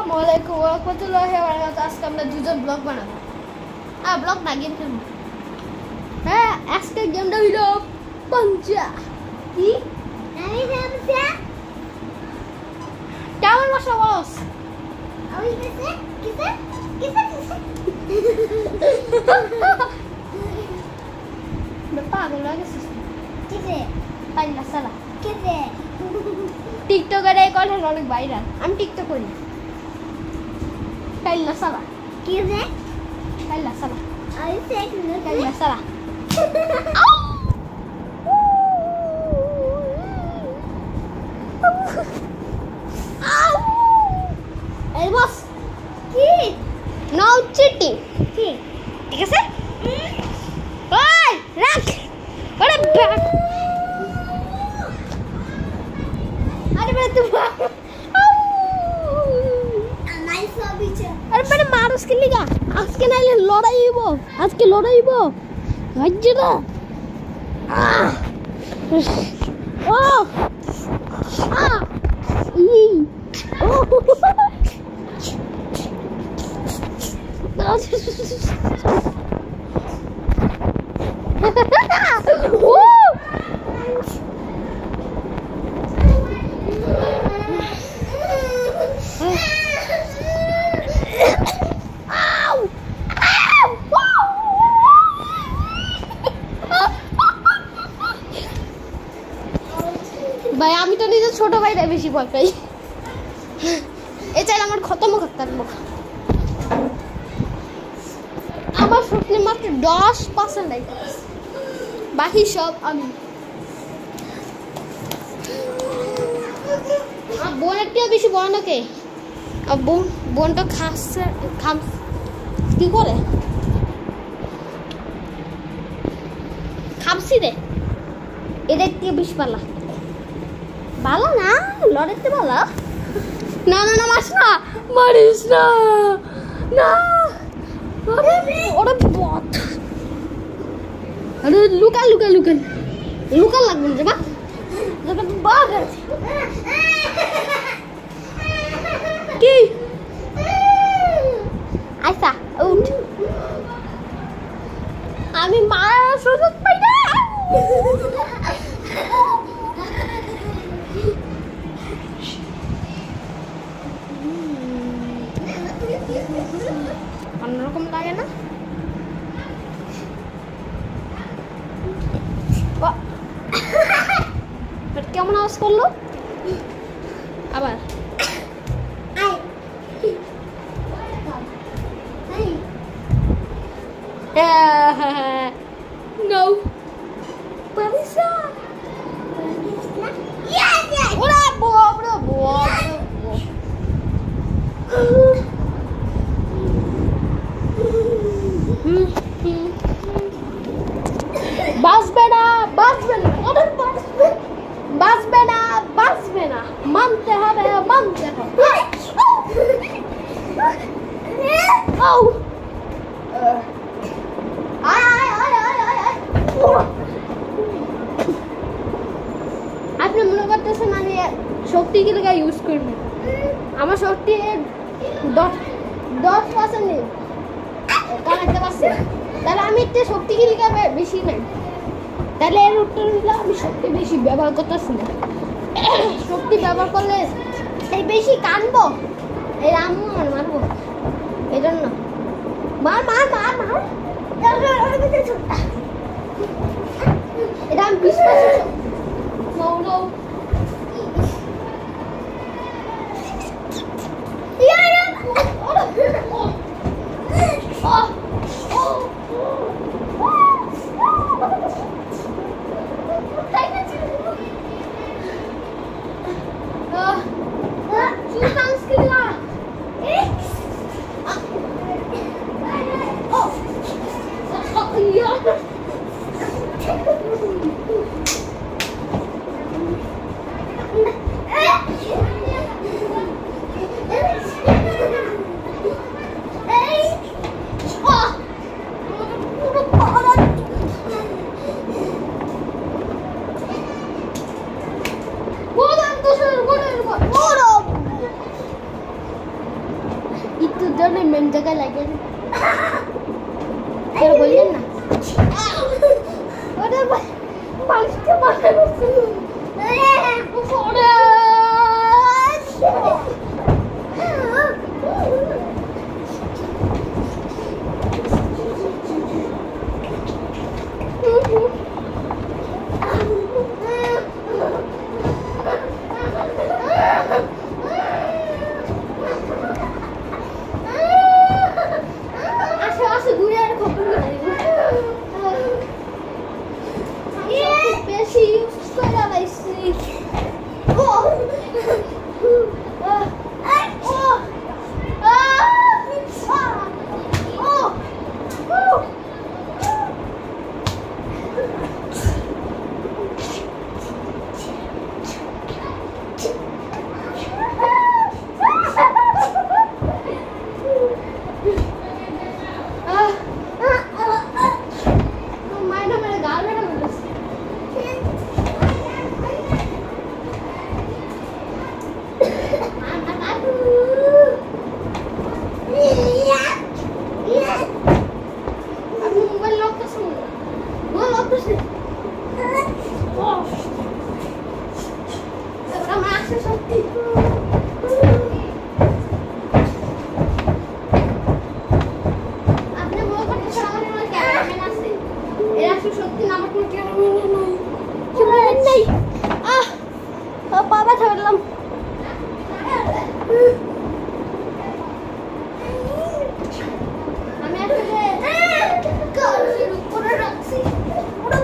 আসসালামু আলাইকুম ওয়া রাহমাতুল্লাহি ওয়া বারাকাতুহু। আজকে আমরা দুজন ব্লগ বানাবো। ব্লগ না গেম খেলবো। হ্যাঁ, আজকে গেমটা হলো পাঞ্জা। কি? আমি পাঞ্জা। কেমন ভাষা বলস? আমি কিসে? কিসে? কিসে? পাগল লাগছিস। কিসে? পাইলা সালা। কিসে? টিকটকের এই কন্টেন্ট অনেক ভাইরাল। আমি টিকটক করি। পাইলা সালা। কিসে? পাইলা সালা। আমি ফেক না। পাইলা সালা। এই বস কি? No cheating. ঠিক আছে? ওই রাখ। আরে ব্যাক। আরে বেটা তুই আমার সবই আছে। আরে বেটা মারুস কি লিগা? আজকে নাইলে লড়াইব। আজকে লড়াইব। গাজ্জে না। ও ই ও ভাই আমি তো নিজের ছোট ভাইটা বেশি ভয় পাই। এ চাই আমার খতম করতে পারবো। আমার শক্তি মাত্র 10% আইতেছে, বাকি সব আমি। বোনের থেকে বেশি বড় নাকি? বোনটা খাচ্ছে কি করে খামছি রে। এটা থেকে বেশি পালা ভালো না, লড়াইতে ভালো না। না না মারিস না, মারিস না না। ওরে বট। আরে লুকা লুকা লুকা লুকা লাগবে না বা বাঘ আছে কি? আচ্ছা উঠ। আমি মারার সুযোগ পাই না। অন্যরকম লাগে না? কেমন আওয়াজ করলো আবার? No. Parisa. Ora bob. বাসবে না। ওরে বাসবে না। মানতে হবে। ও আপনি মনে করতেছেন আমি শক্তি কি লাগা ইউজ করব? আমার শক্তি 10% নেই, কামাইতে পারছি। তাহলে আমি একটু শক্তি কি লাগা বেশি নাই, তাহলে এর উত্তর হলো আমি শক্তি বেশি ব্যবহার করতেছি না। শক্তি ব্যবহার করলে এই বেশি কানবো, এই আম্মু মারবো। এই জন্য মার এটা আমি বিশ্বাস no জন্য মেন জায়গায় লাগিয়ে বললেন না ওটা বালিশটা মাথায় বসছে বাবা ধরলাম আমি আসলে গাছের উপরে রাখছি পুরো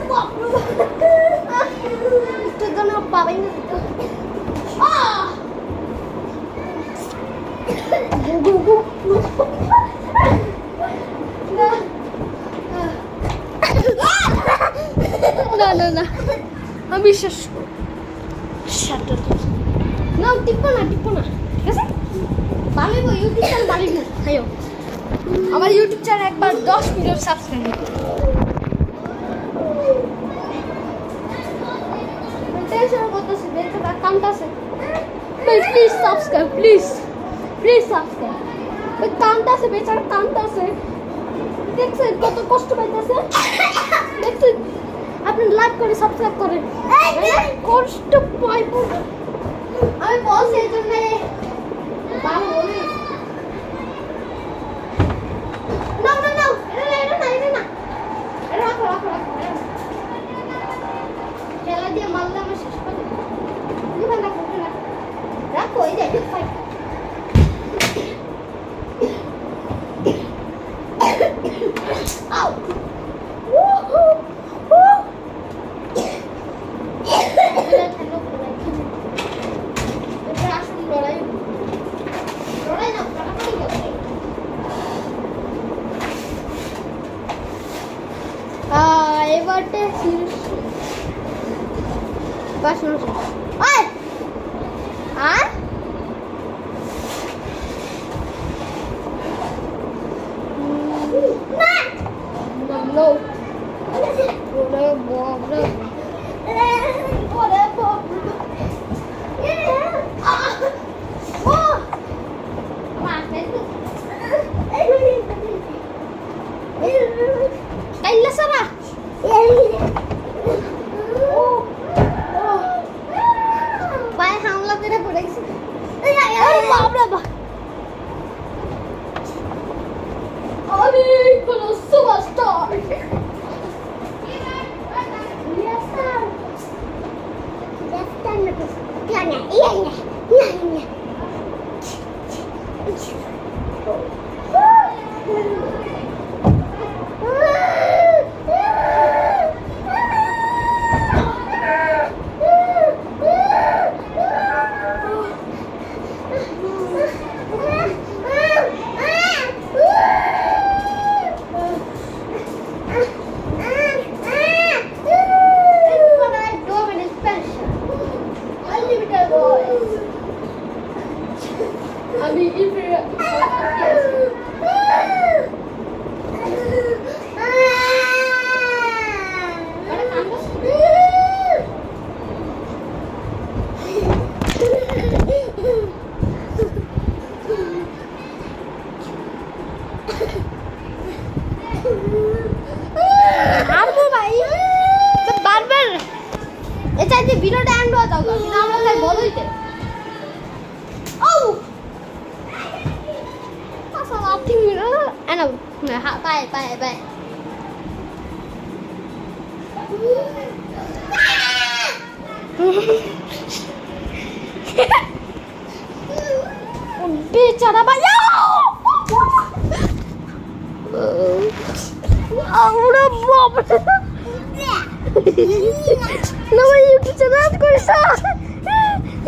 পাবাই না না না না আমি বিশ্বাস না টিপো না ঠিক আছে বালিব ইউটিউব চ্যানেল বালিব আয়ো আমার ইউটিউব চ্যানেল একবার 10 মিলিয়ন সাবস্ক্রাইব টেনশন করতেছি দেখতে অ্যাকাউন্ট আছে প্লিজ সাবস্ক্রাইব প্লিজ সাবস্ক্রাইব ওই কাউন্ট আছে বেচারা কাউন্ট আছে দেখছেন কত কষ্ট পাইতেছে দেখছেন আপনি লাইক করে সাবস্ক্রাইব করেন কষ্ট পাইব আমি বলছি এই জন্য বাবা বলি না না না এটা না রাখো খেলা দিয়ে মারলে আমার শেষ করে রাখো এই যে ফাইট Ow! Woohoo! Woo! এবারটা বাস শুরু ওই আর No. Ole bobre. Ole bobre. Oh. Mas itu. Kaila Sarah. Oh. Pai hamla kare pade gese. Ole bobre ba. Abi kono superstar. যে ভিডিওটা এন্ড হয়ে যাবে কিন্তু আমরা তাই বল হইতে ও আসা লাথি মিরা এনা বাই বাই বাই बेचारा भैया ahora bob no me dio que se da con esa